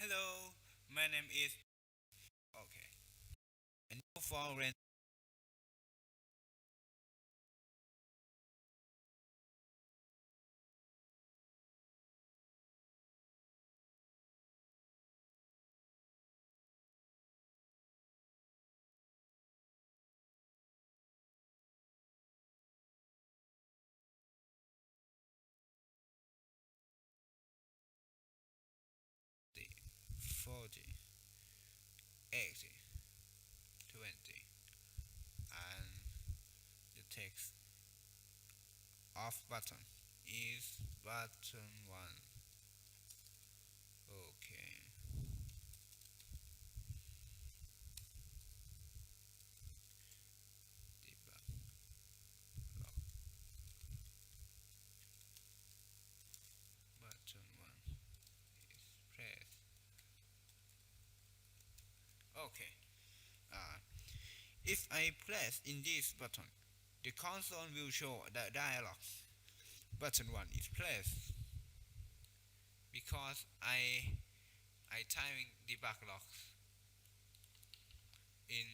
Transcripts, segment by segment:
Hello, my name is. Okay. And now for the 40, 80, 20, and the text of button is button 1. Okay. Debug log button 1 is press. Okay. Uh, if I press in this button, the console will show the dialog. Button 1 is pressed because I typing debug logs in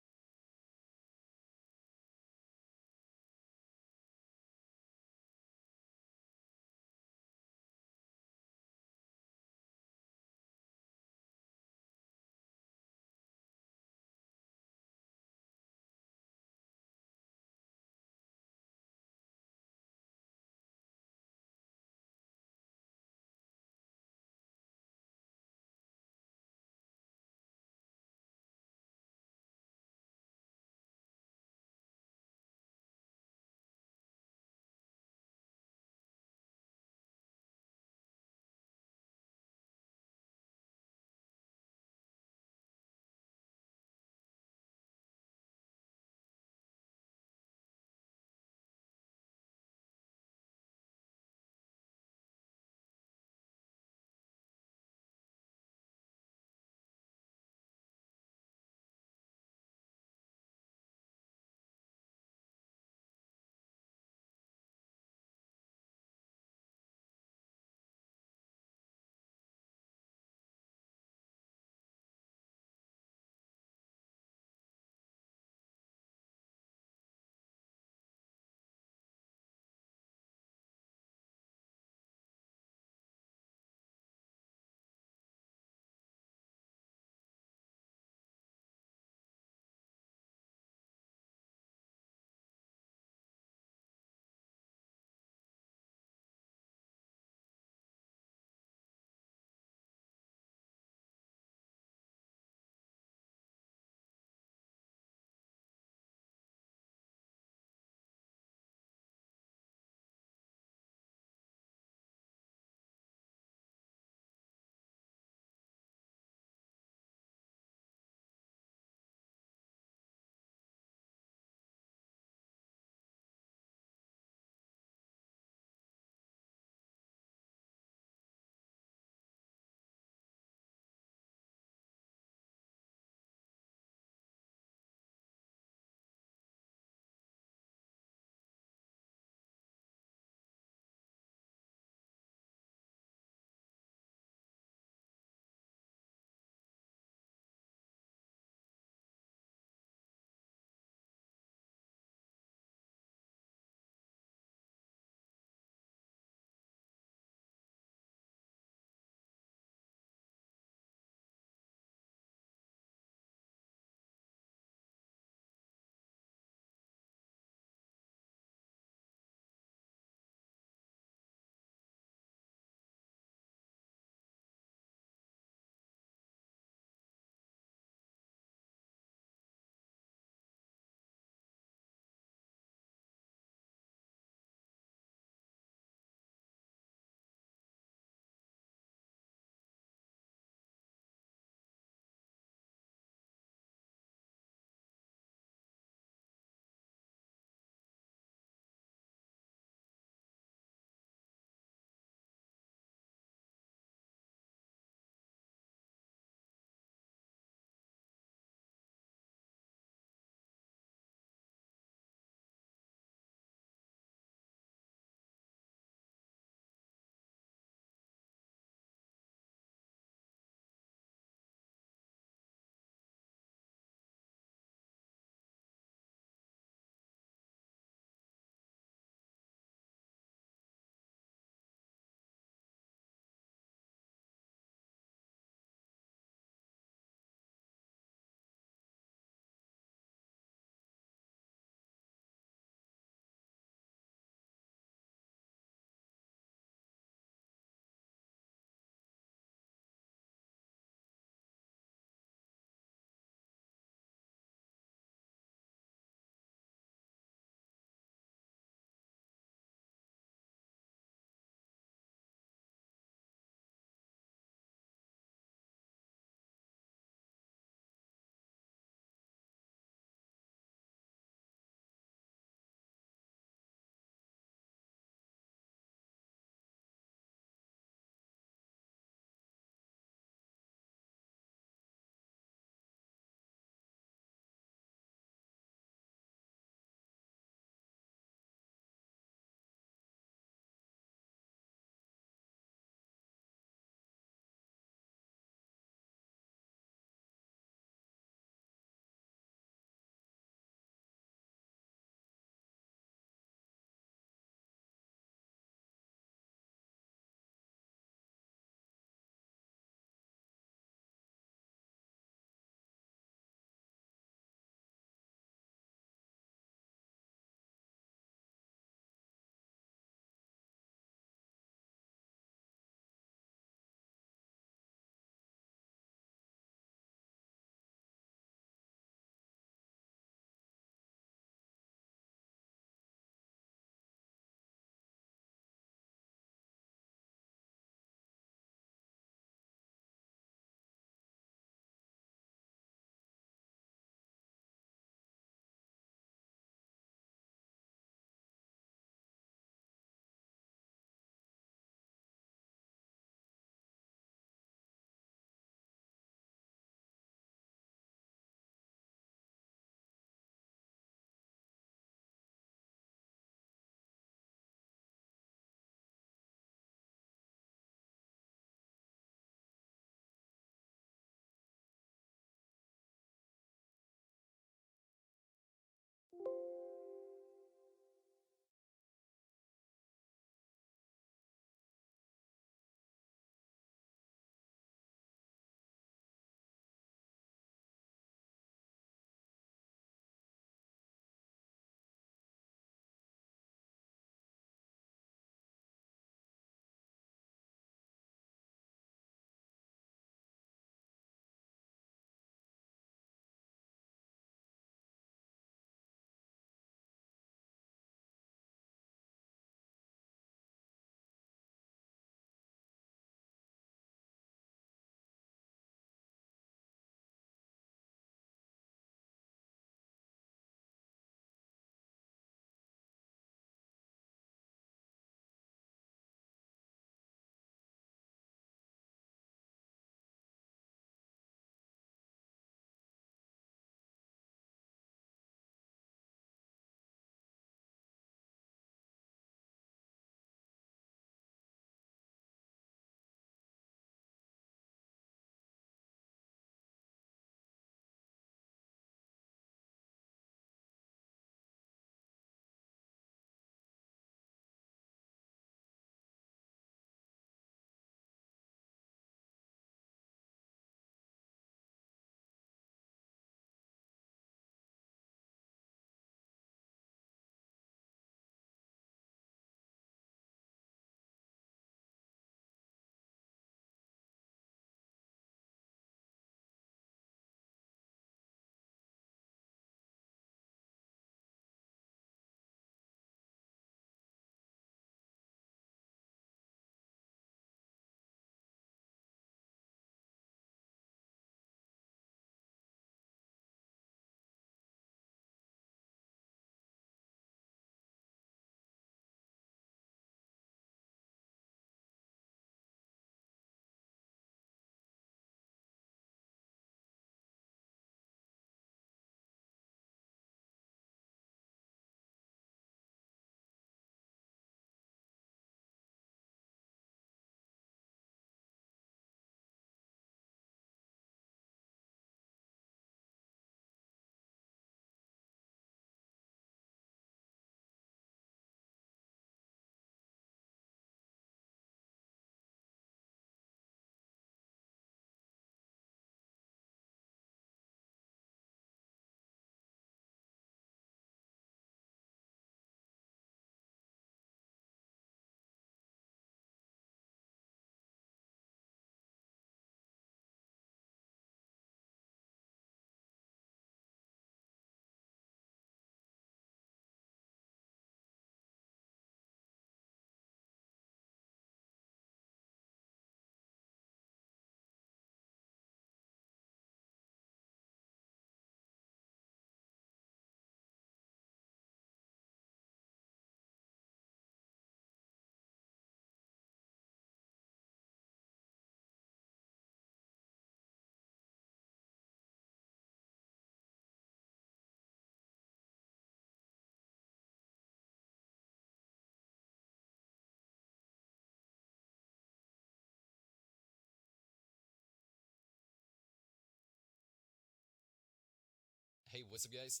Hey, what's up guys?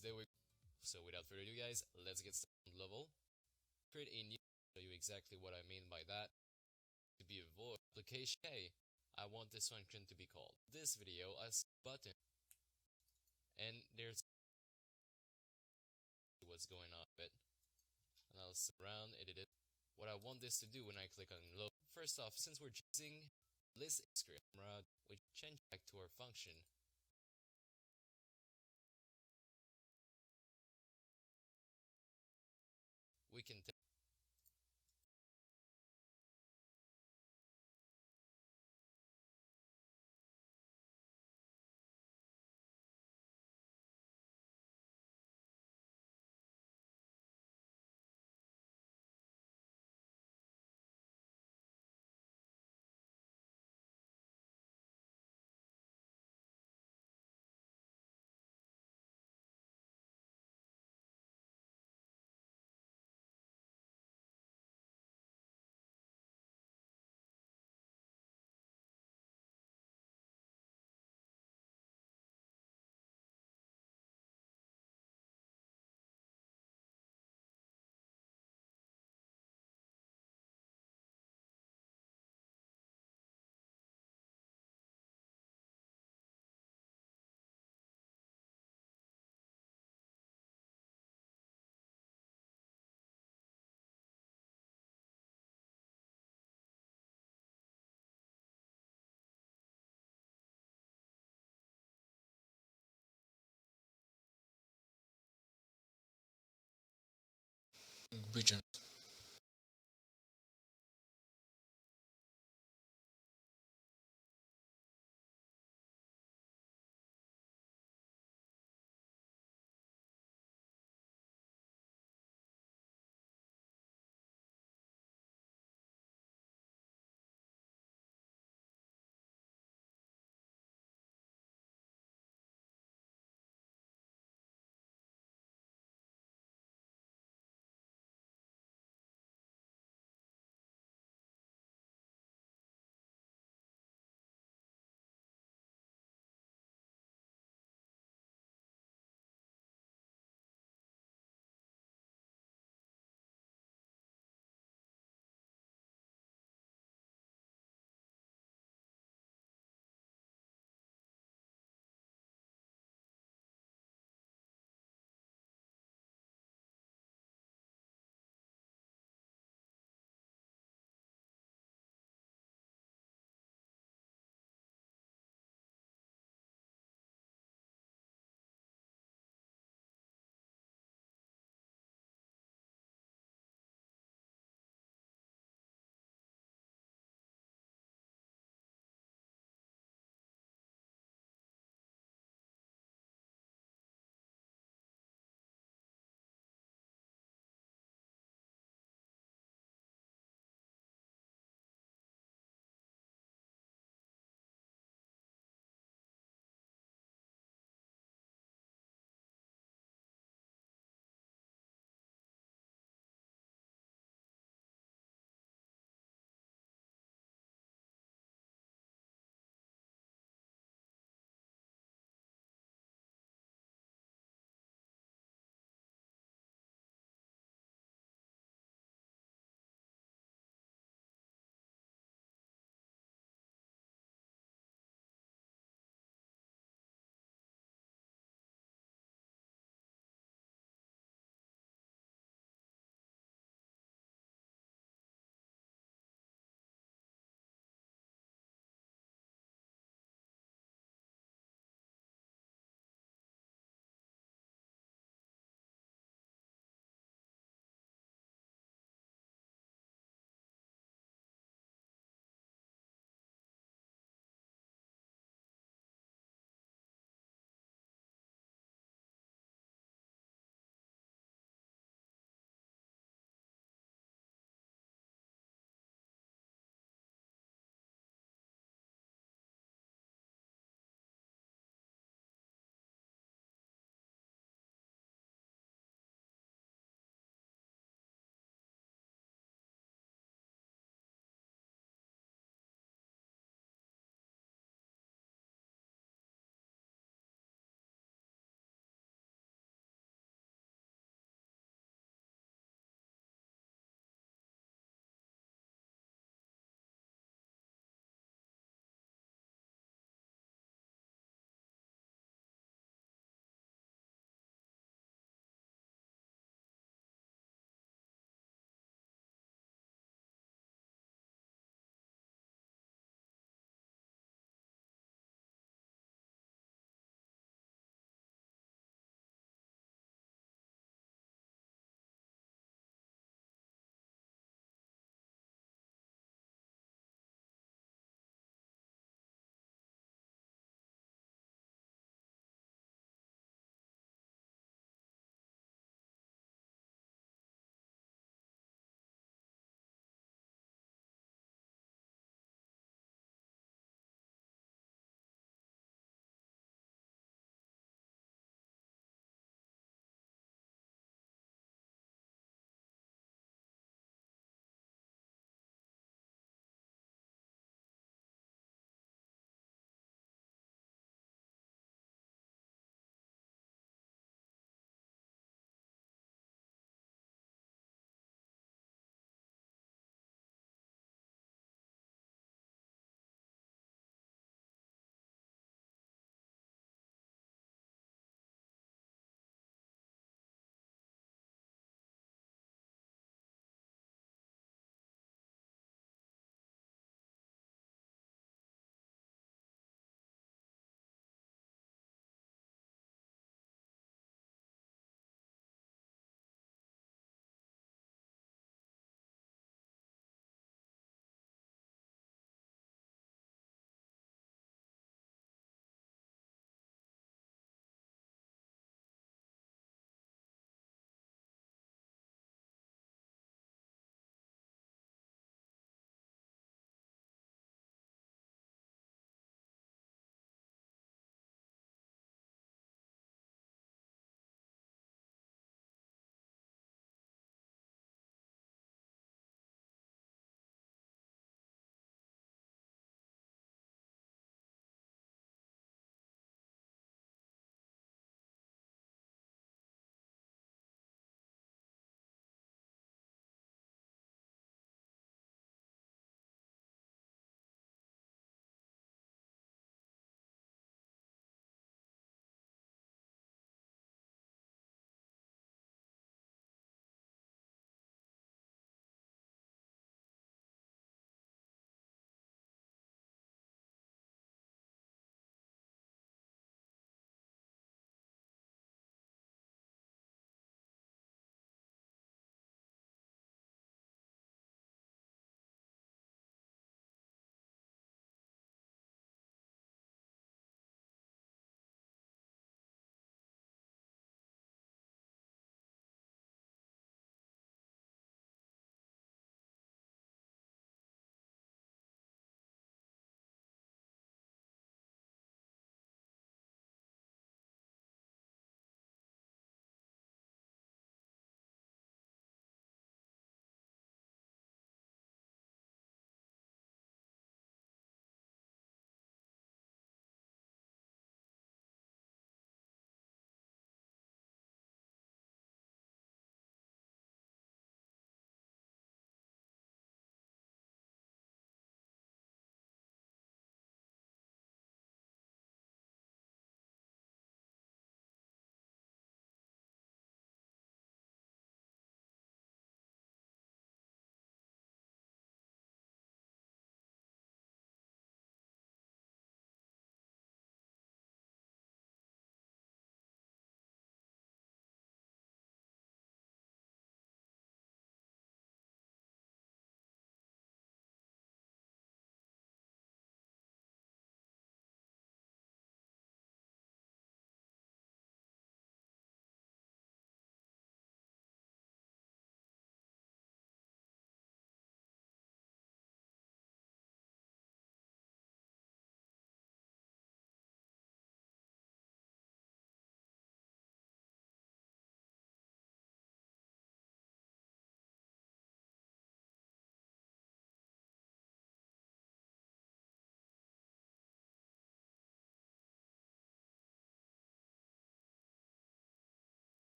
So without further ado guys, let's get started on level. Create a new show you exactly what I mean by that. To be a voice application. Hey, I want this function to be called this video as button. And there's what's going on with it. And I'll sit around, edit it. What I want this to do when I click on load. First off, since we're using list script, we change back to our function. We can region.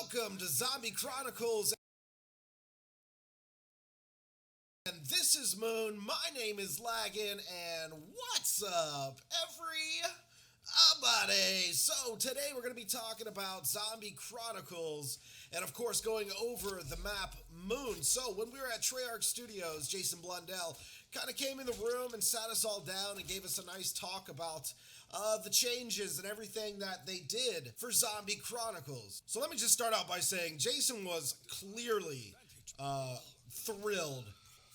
Welcome to Zombie Chronicles, and this is Moon. My name is Laggin, and what's up, everybody? So today we're going to be talking about Zombie Chronicles, and of course going over the map Moon. So when we were at Treyarch Studios, Jason Blundell kind of came in the room and sat us all down and gave us a nice talk about the changes and everything that they did for Zombie Chronicles. So let me just start out by saying Jason was clearly thrilled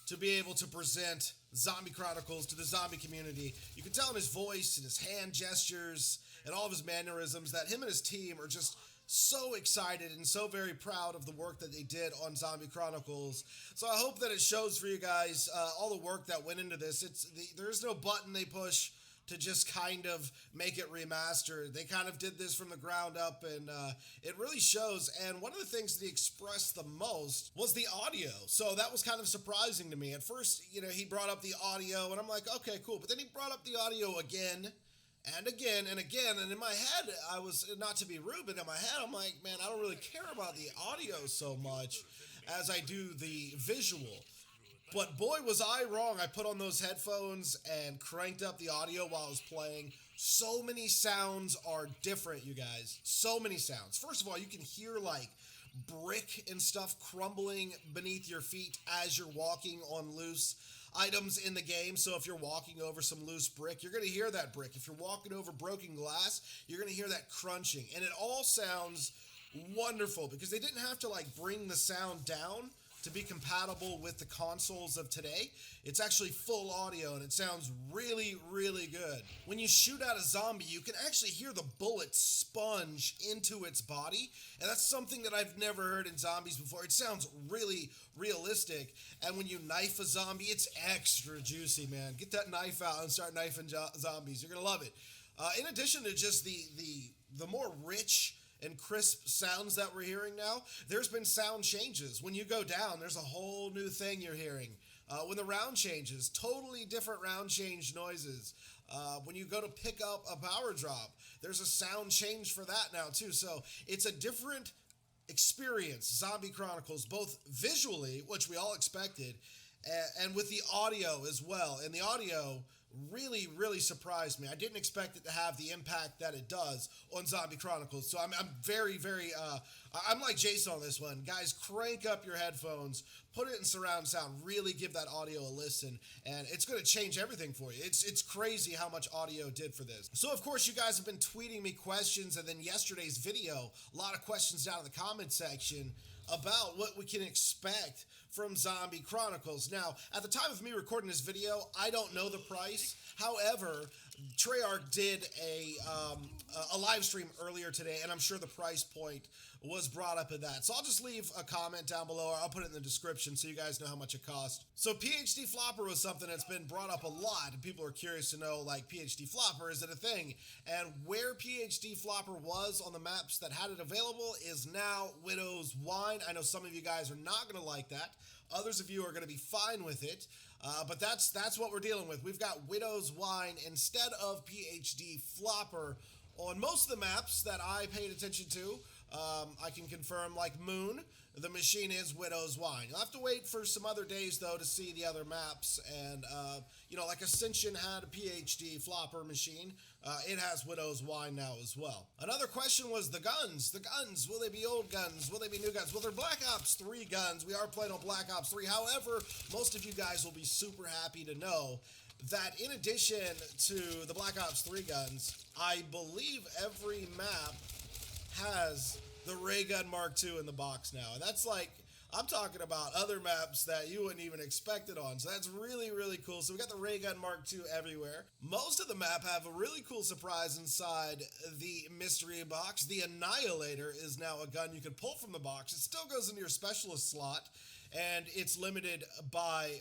to be able to present Zombie Chronicles to the zombie community. You can tell in his voice and his hand gestures and all of his mannerisms that him and his team are just so excited and so very proud of the work that they did on Zombie Chronicles. So I hope that it shows for you guys all the work that went into this. There's no button they push to just kind of make it remastered. They kind of did this from the ground up, and it really shows. And one of the things that he expressed the most was the audio. So that was kind of surprising to me. At first, he brought up the audio, and I'm like, okay, cool. But then he brought up the audio again and again and again. And in my head, I was, not to be rude, but in my head, I'm like, man, I don't really care about the audio so much as I do the visual. But boy, was I wrong. I put on those headphones and cranked up the audio while I was playing. So many sounds are different, you guys. So many sounds. First of all, you can hear like brick and stuff crumbling beneath your feet as you're walking on loose items in the game. So if you're walking over some loose brick, you're going to hear that brick. If you're walking over broken glass, you're going to hear that crunching. And it all sounds wonderful because they didn't have to like bring the sound down to be compatible with the consoles of today. It's actually full audio and it sounds really, really good. When you shoot at a zombie, you can actually hear the bullet sponge into its body, and that's something that I've never heard in zombies before. It sounds really realistic, and when you knife a zombie, it's extra juicy, man. Get that knife out and start knifing zombies. You're gonna love it. In addition to just the more rich and crisp sounds that we're hearing now, there's been sound changes. When you go down, there's a whole new thing you're hearing. When the round changes, totally different round change noises. When you go to pick up a power drop, there's a sound change for that now too. So it's a different experience, Zombie Chronicles, both visually, which we all expected, and with the audio as well. And the audio really, really surprised me. I didn't expect it to have the impact that it does on Zombie Chronicles. So I'm very, very, I'm like Jason on this one. Guys, crank up your headphones, put it in surround sound, really give that audio a listen, and it's going to change everything for you. It's crazy how much audio did for this. So of course you guys have been tweeting me questions, and then yesterday's video, a lot of questions down in the comment section about what we can expect from Zombie Chronicles. Now, at the time of me recording this video, I don't know the price. However, Treyarch did a live stream earlier today, and I'm sure the price point was brought up in that. So I'll just leave a comment down below, or I'll put it in the description so you guys know how much it cost. So PhD Flopper was something that's been brought up a lot, and people are curious to know, like, PhD Flopper, is it a thing? And where PhD Flopper was on the maps that had it available is now Widow's Wine. I know some of you guys are not going to like that. Others of you are going to be fine with it. But that's what we're dealing with. We've got Widow's Wine instead of PhD Flopper on most of the maps that I paid attention to. I can confirm, like Moon, the machine is Widow's Wine. You'll have to wait for some other days, though, to see the other maps. And, like Ascension had a PhD Flopper machine. It has Widow's Wine now as well. Another question was the guns. The guns, will they be old guns? Will they be new guns? Well, they're Black Ops 3 guns. We are playing on Black Ops 3. However, most of you guys will be super happy to know that in addition to the Black Ops 3 guns, I believe every map has the Ray Gun Mark II in the box now. And that's like, I'm talking about other maps that you wouldn't even expect it on. So that's really, really cool. So we got the Ray Gun Mark II everywhere. Most of the map have a really cool surprise inside the mystery box. The Annihilator is now a gun you can pull from the box. It still goes into your specialist slot, and it's limited by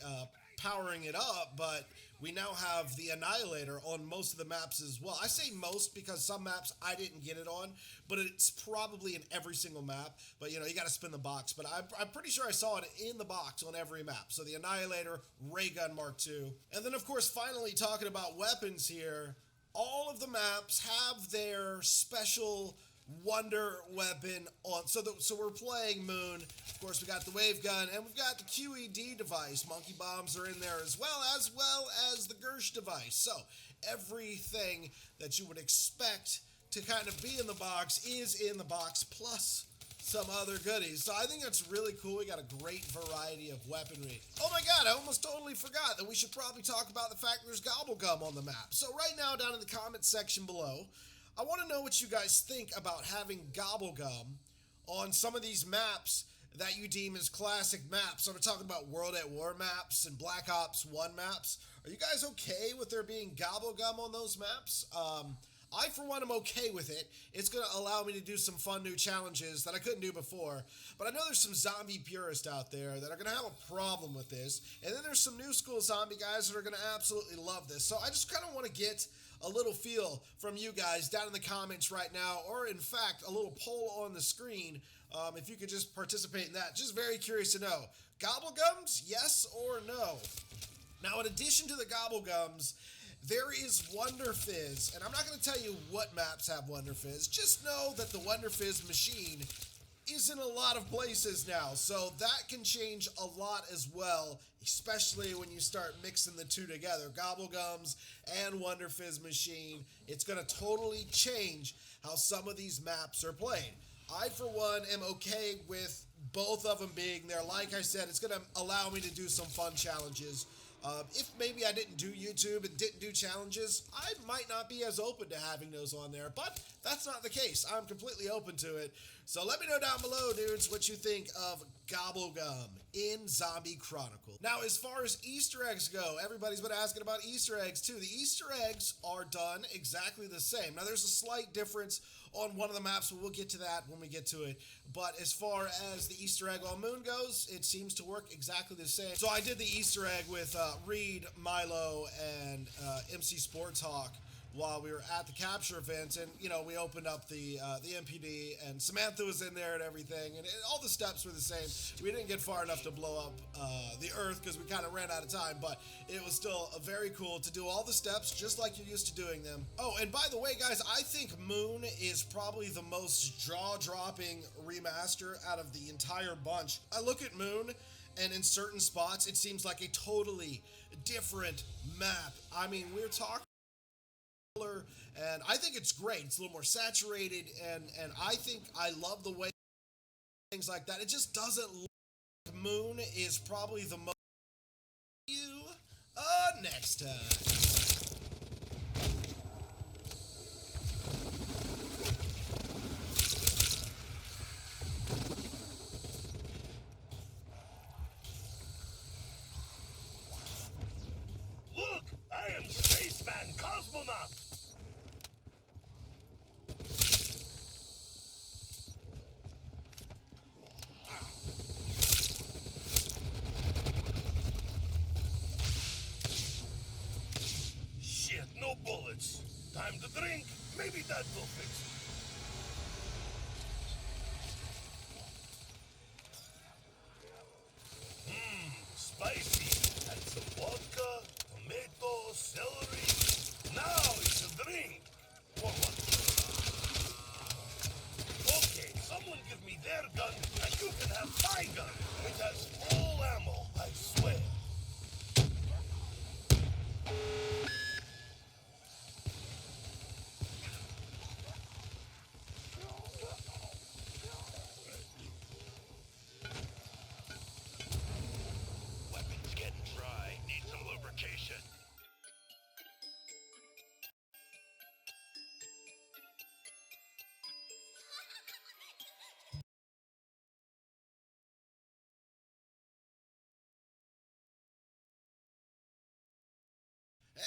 powering it up, but we now have the Annihilator on most of the maps as well. I say most because some maps I didn't get it on, but it's probably in every single map. But, you got to spin the box. But I'm pretty sure I saw it in the box on every map. So the Annihilator, Ray Gun Mark II. And then, of course, finally talking about weapons here, all of the maps have their special wonder weapon on. So we're playing Moon. Of course, we got the wave gun, and we've got the QED device. Monkey bombs are in there as well as the Gersh device. So everything that you would expect to kind of be in the box is in the box, plus some other goodies. So I think that's really cool. We got a great variety of weaponry. Oh my god, I almost totally forgot that we should probably talk about the fact there's gobblegum on the map. So right now, down in the comments section below, I want to know what you guys think about having gobblegum on some of these maps that you deem as classic maps. So we're talking about World at War maps and Black Ops 1 maps. Are you guys okay with there being gobblegum on those maps? I, for one, am okay with it. It's going to allow me to do some fun new challenges that I couldn't do before. But I know there's some zombie purists out there that are going to have a problem with this. And then there's some new school zombie guys that are going to absolutely love this. So I just kind of want to get a little feel from you guys down in the comments right now, or in fact, a little poll on the screen. If you could just participate in that. Just very curious to know. Gobblegums, yes or no? Now, in addition to the gobblegums, there is Wonder Fizz, and I'm not going to tell you what maps have Wonder Fizz. Just know that the Wonder Fizz machine is in a lot of places now, so that can change a lot as well, especially when you start mixing the two together. Gobblegums and Wonder Fizz machine. It's going to totally change how some of these maps are played. I, for one, am okay with both of them being there. Like I said, it's going to allow me to do some fun challenges. If maybe I didn't do YouTube and didn't do challenges, I might not be as open to having those on there, but that's not the case. I'm completely open to it. So let me know down below, dudes, what you think of gobblegum in Zombie Chronicle. Now, as far as Easter eggs go, everybody's been asking about Easter eggs too. The Easter eggs are done exactly the same. Now, there's a slight difference on one of the maps, but we'll get to that when we get to it. But as far as the Easter egg on Moon goes, it seems to work exactly the same. So I did the Easter egg with Reed, Milo, and MC Sports Hawk while we were at the capture event, and you know, we opened up the MPD, and Samantha was in there and everything, and all the steps were the same. We didn't get far enough to blow up the Earth because we kind of ran out of time, but it was still very cool to do all the steps just like you're used to doing them. Oh, and by the way, guys, I think Moon is probably the most jaw-dropping remaster out of the entire bunch. I look at Moon, and in certain spots, it seems like a totally different map. I mean, we're talking, and I think it's great. It's a little more saturated, and I think I love the way things like that. It just doesn't look. Moon is probably the most. You next time. Look, I am Spaceman Cosmonaut. Shit, no bullets. Time to drink. Maybe that will fix it. Spicy. Add some vodka, tomato, celery. Now it's a drink. For what? Okay, someone give me their gun, and you can have my gun. It has full ammo, I swear. Weapon's getting dry. Need some lubrication.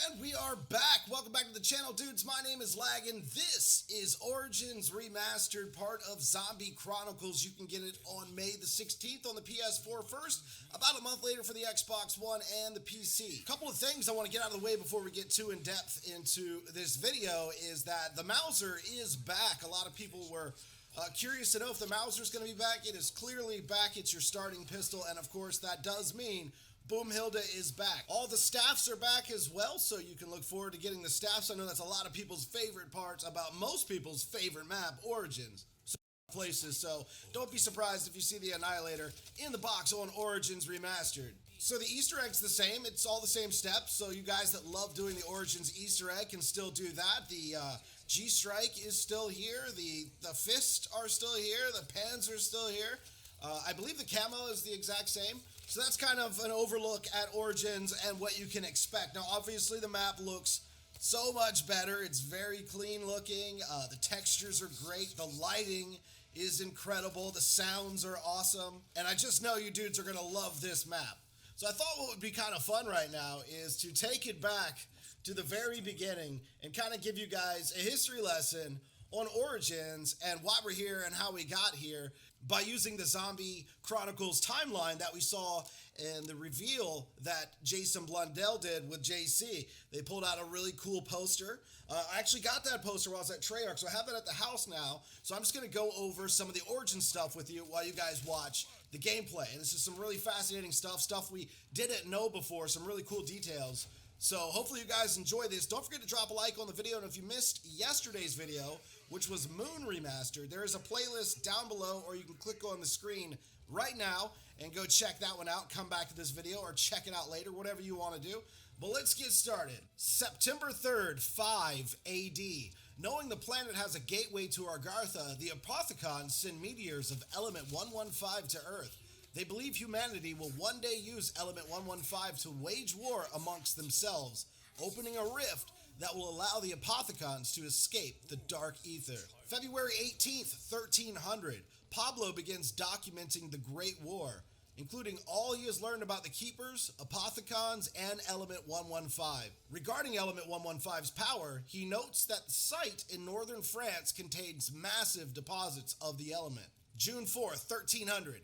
And we are back. Welcome back to the channel, dudes. My name is Laggin. This is Origins Remastered, part of Zombie Chronicles. You can get it on May the 16th on the PS4 first, about a month later for the Xbox One and the PC. A couple of things I want to get out of the way before we get too in-depth into this video is that the Mauser is back. A lot of people were curious to know if the Mauser is going to be back. It is clearly back. It's your starting pistol, and of course that does mean Boomhilda is back. All the staffs are back as well, so you can look forward to getting the staffs. I know that's a lot of people's favorite parts about most people's favorite map, Origins. Places, so don't be surprised if you see the Annihilator in the box on Origins Remastered. So the Easter egg's the same, it's all the same steps, so you guys that love doing the Origins Easter egg can still do that. The G-Strike is still here, the fists are still here, the pans are still here. I believe the camo is the exact same. So that's kind of an overlook at Origins and what you can expect. Now obviously the map looks so much better, it's very clean looking, the textures are great, the lighting is incredible, the sounds are awesome, and I just know you dudes are going to love this map. So I thought what would be kind of fun right now is to take it back to the very beginning and kind of give you guys a history lesson on Origins and why we're here and how we got here by using the Zombie Chronicles timeline that we saw in the reveal that Jason Blundell did with JC. They pulled out a really cool poster. I actually got that poster while I was at Treyarch, so I have it at the house now. So I'm just going to go over some of the Origin stuff with you while you guys watch the gameplay. And this is some really fascinating stuff we didn't know before, some really cool details. So hopefully you guys enjoy this. Don't forget to drop a like on the video, and if you missed yesterday's video, which was Moon Remastered, there is a playlist down below, or you can click on the screen right now and go check that one out. Come back to this video or check it out later, whatever you want to do. But let's get started. September 3rd, 5 AD. Knowing the planet has a gateway to Argartha, the Apothicons send meteors of element 115 to Earth. They believe humanity will one day use element 115 to wage war amongst themselves, opening a rift that will allow the Apothicons to escape the Dark Ether. February 18th, 1300, Pablo begins documenting the Great War, including all he has learned about the Keepers, Apothicons, and Element 115. Regarding Element 115's power, he notes that the site in northern France contains massive deposits of the element. June 4th, 1300,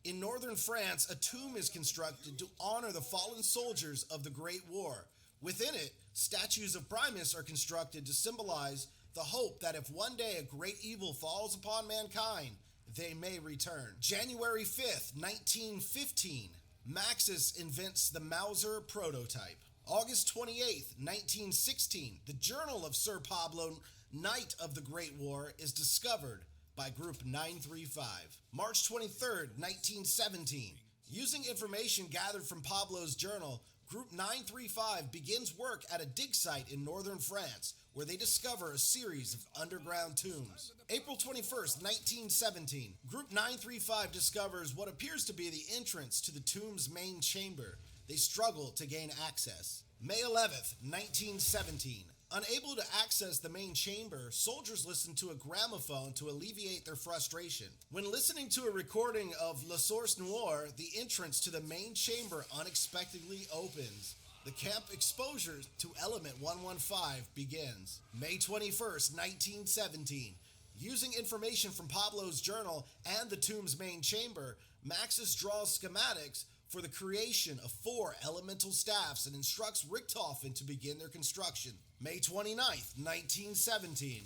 in northern France, a tomb is constructed to honor the fallen soldiers of the Great War. Within it, statues of Primus are constructed to symbolize the hope that if one day a great evil falls upon mankind, they may return. January 5th, 1915, Maxis invents the Mauser prototype. August 28th, 1916, the journal of Sir Pablo, Knight of the Great War, is discovered by Group 935. March 23rd, 1917, using information gathered from Pablo's journal, Group 935 begins work at a dig site in northern France, where they discover a series of underground tombs. April 21st, 1917, Group 935 discovers what appears to be the entrance to the tomb's main chamber. They struggle to gain access. May 11th, 1917, unable to access the main chamber, soldiers listen to a gramophone to alleviate their frustration. When listening to a recording of La Source Noire, the entrance to the main chamber unexpectedly opens. The camp exposure to Element 115 begins. May 21st, 1917. Using information from Pablo's journal and the tomb's main chamber, Maxis draws schematics for the creation of 4 elemental staffs and instructs Richtofen to begin their construction. May 29th, 1917.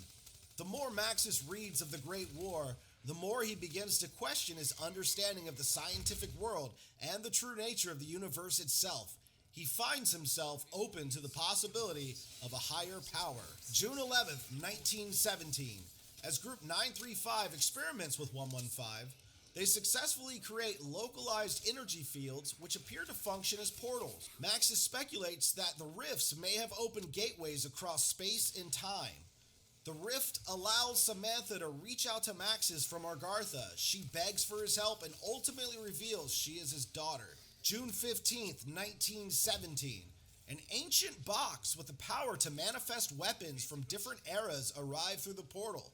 The more Maxis reads of the Great War, the more he begins to question his understanding of the scientific world and the true nature of the universe itself. He finds himself open to the possibility of a higher power. June 11th, 1917. As Group 935 experiments with 115, they successfully create localized energy fields which appear to function as portals. Maxis speculates that the rifts may have opened gateways across space and time. The rift allows Samantha to reach out to Maxis from Argartha. She begs for his help and ultimately reveals she is his daughter. June 15th, 1917. An ancient box with the power to manifest weapons from different eras arrive through the portal.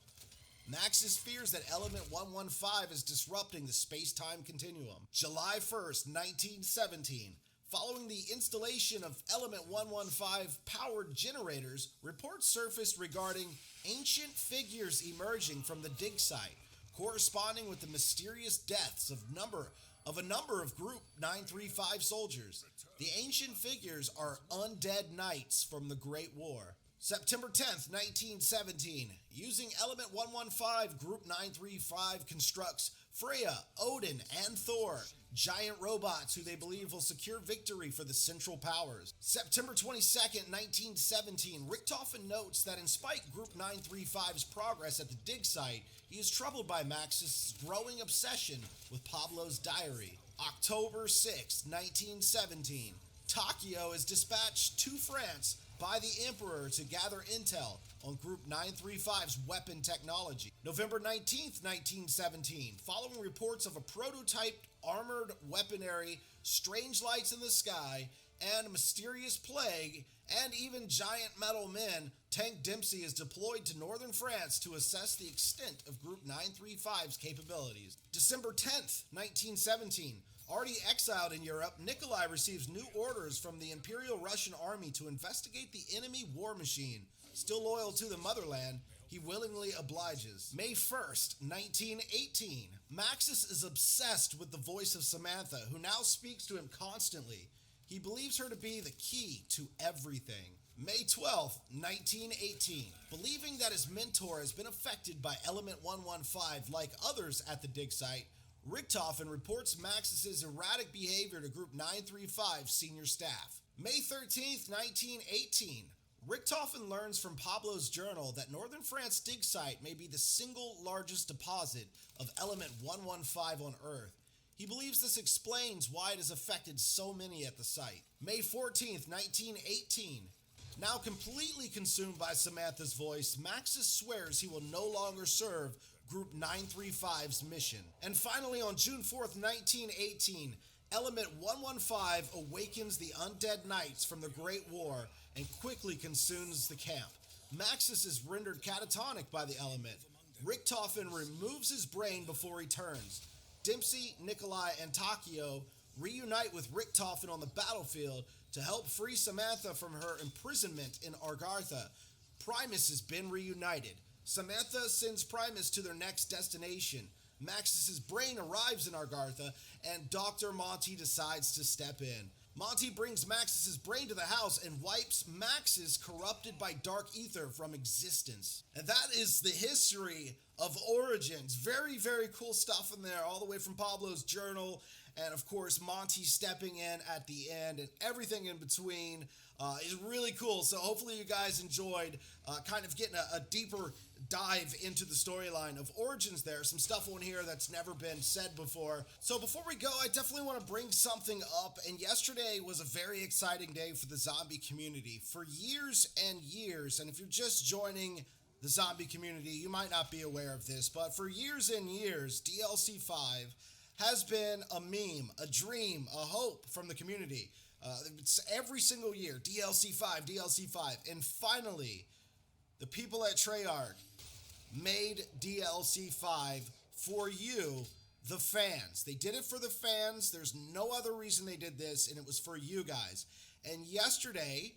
Maxis fears that Element 115 is disrupting the space-time continuum. July 1st, 1917. Following the installation of Element 115 powered generators, reports surfaced regarding ancient figures emerging from the dig site, corresponding with the mysterious deaths of a number of Group 935 soldiers. The ancient figures are undead knights from the Great War. September 10th, 1917. Using Element 115, Group 935 constructs Freya, Odin, and Thor, giant robots who they believe will secure victory for the Central Powers. September 22nd, 1917, Richtofen notes that in spite Group 935's progress at the dig site, he is troubled by Max's growing obsession with Pablo's diary. October 6, 1917, Takio is dispatched to France by the Emperor to gather intel on Group 935's weapon technology. November 19th, 1917, following reports of a prototyped armored weaponry, strange lights in the sky, and mysterious plague, and even giant metal men, Tank Dempsey is deployed to northern France to assess the extent of Group 935's capabilities. December 10th, 1917, already exiled in Europe, Nikolai receives new orders from the Imperial Russian Army to investigate the enemy war machine. Still loyal to the motherland, he willingly obliges. May 1st, 1918, Maxis is obsessed with the voice of Samantha, who now speaks to him constantly. He believes her to be the key to everything. May 12th, 1918, believing that his mentor has been affected by Element 115 like others at the dig site, Richtofen reports Maxis' erratic behavior to Group 935 senior staff. May 13th, 1918, Richtofen learns from Pablo's journal that Northern France dig site may be the single largest deposit of Element 115 on Earth. He believes this explains why it has affected so many at the site. May 14th, 1918, now completely consumed by Samantha's voice, Maxis swears he will no longer serve Group 935's mission. And finally, on June 4th, 1918, Element 115 awakens the undead knights from the Great War and quickly consumes the camp. Maxis is rendered catatonic by the element. Richtofen removes his brain before he turns. Dempsey, Nikolai, and Takio reunite with Richtofen on the battlefield to help free Samantha from her imprisonment in Argartha. Primus has been reunited. Samantha sends Primus to their next destination. Maxis' brain arrives in Argartha, and Dr. Monty decides to step in. Monty brings Maxis' brain to the house and wipes Maxis, corrupted by dark ether, from existence. And that is the history of Origins. Very, very cool stuff in there, all the way from Pablo's journal, and of course Monty stepping in at the end, and everything in between is really cool. So hopefully you guys enjoyed kind of getting a deeper dive into the storyline of Origins there. Some stuff on here that's never been said before. So before we go, I definitely want to bring something up. And yesterday was a very exciting day for the zombie community. For years and years, and if you're just joining the zombie community, you might not be aware of this, but for years and years, DLC 5 has been a meme, a dream, a hope from the community. It's every single year, DLC 5, DLC 5. And finally, the people at Treyarch made DLC 5 for you, the fans. They did it for the fans. There's no other reason they did this, and it was for you guys. And yesterday,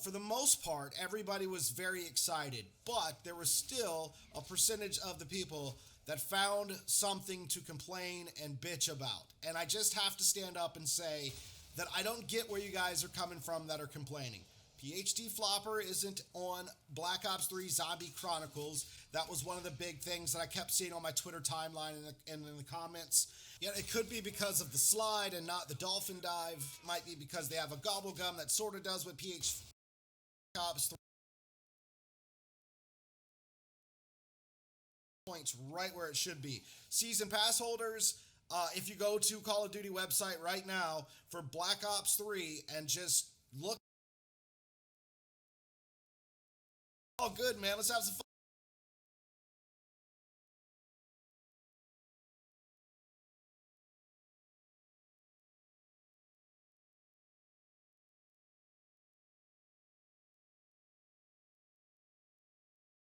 for the most part, everybody was very excited, but there was still a percentage of the people that found something to complain and bitch about. And I just have to stand up and say that I don't get where you guys are coming from that are complaining. PhD Flopper isn't on Black Ops 3 Zombie Chronicles. That was one of the big things that I kept seeing on my Twitter timeline and in the comments. Yeah, it could be because of the slide and not the dolphin dive. Might be because they have a gobble gum that sort of does what PhD Ops 3 points right where it should be. Season pass holders, if you go to Call of Duty website right now for Black Ops 3 and just look. All good, man. Let's have some fun.